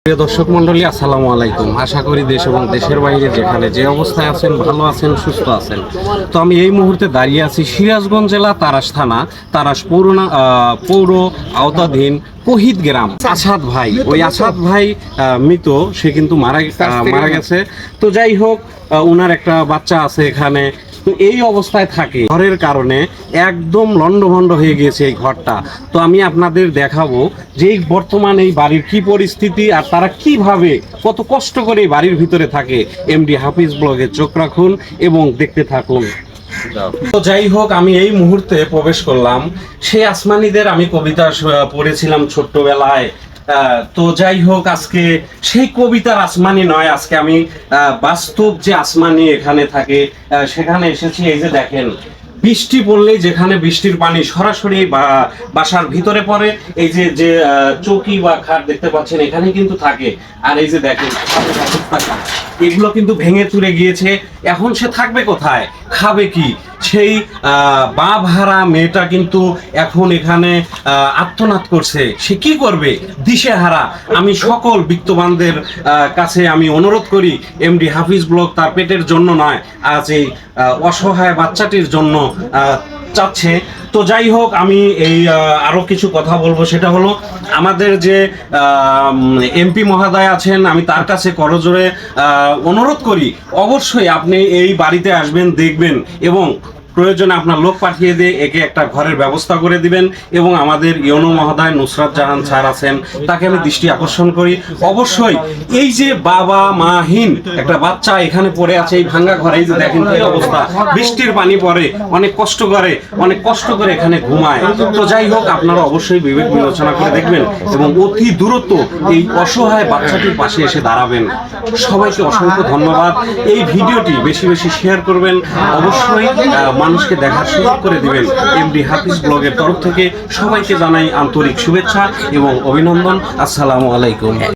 প্রিয় দর্শক মন্ডলী, আসসালামু আলাইকুম। আশা করি দেশ এবং দেশের বাইরে যেখানে যে অবস্থায় আছেন ভালো আছেন, সুস্থ আছেন। তো আমি এই মুহূর্তে দাঁড়িয়ে আছি সিরাজগঞ্জ জেলা তারাস থানা, তারাস পৌর আওতাধীন কহিত গ্রাম। আসাদ ভাই, ওই আসাদ ভাই মৃত, সে কিন্তু মারা গেছে। তো যাই হোক, ওনার একটা বাচ্চা আছে এখানে। তো এই অবস্থায় থাকে, ঘরের কারণে একদম লন্ডভন্ড হয়ে গিয়েছে এই ঘরটা। তো আমি আপনাদের দেখাবো যে এই বর্তমান এই বাড়ির কি পরিস্থিতি আর তারা কিভাবে কত কষ্ট করে এই বাড়ির ভিতরে থাকে। এমডি হাফিজ ব্লগে চোখ রাখুন এবং দেখতে থাকুন। তো যাই হোক, আমি এই মুহূর্তে প্রবেশ করলাম সেই আসমানিদের। আমি কবিতা পড়েছিলাম ছোট্টবেলায়। তো যাই হোক, আজকে সেই কবিতার আসমানি নয়, আজকে আমি বাস্তব যে আসমানি এখানে থাকে সেখানে এসেছি। এই যে দেখেন, বৃষ্টি পড়লেই যেখানে বৃষ্টির পানি সরাসরি বাসার ভিতরে পড়ে, এই যে চৌকি বা খাট দেখতে পাচ্ছেন এখানে কিন্তু থাকে। আর এই যে দেখেন, এগুলো কিন্তু ভেঙে চুরে গিয়েছে। এখন সে থাকবে কোথায়, খাবে কি? সেই বাপহারা মেয়েটা কিন্তু এখন এখানে আত্মনাদ করছে। সে কি করবে, দিশেহারা। আমি সকল বিত্তবানদের কাছে আমি অনুরোধ করি, এমডি হাফিজ ব্লগ তার পেটের জন্য নয়, আজ এই অসহায় বাচ্চাটির জন্য চাচ্ছে। তো যাই হোক, আমি এই আরো কিছু কথা বলবো। সেটা হলো, আমাদের যে এমপি মহোদয় আছেন, আমি তার কাছে করজোড়ে অনুরোধ করি, অবশ্যই আপনি এই বাড়িতে আসবেন, দেখবেন এবং প্রয়োজনে আপনার লোক পাঠিয়ে দিয়ে একে একটা ঘরের ব্যবস্থা করে দিবেন। এবং আমাদের ইউনো মহোদয় নুসরাত জাহান স্যার আছেন, তাকে আমি দৃষ্টি আকর্ষণ করি। অবশ্যই এই যে বাবা মাহীন একটা বাচ্চা এখানে পড়ে আছে এই ভাঙ্গা ঘরে, এই যে দেখেন কি অবস্থা, বৃষ্টির পানি পড়ে, অনেক কষ্ট করে এখানে ঘুমায়। তো যাই হোক, আপনারা অবশ্যই বিবেক বিবেচনা করে দেখবেন এবং অতি দ্রুত এই অসহায় বাচ্চাটির পাশে এসে দাঁড়াবেন। সবাইকে অসংখ্য ধন্যবাদ। এই ভিডিওটি বেশি বেশি শেয়ার করবেন, অবশ্যই মানুষকে দেখার সুযোগ করে দিবেন। এমডি হাফিজ ব্লগের তরফ থেকে সবাইকে জানাই আন্তরিক শুভেচ্ছা এবং অভিনন্দন। আসসালামু আলাইকুম।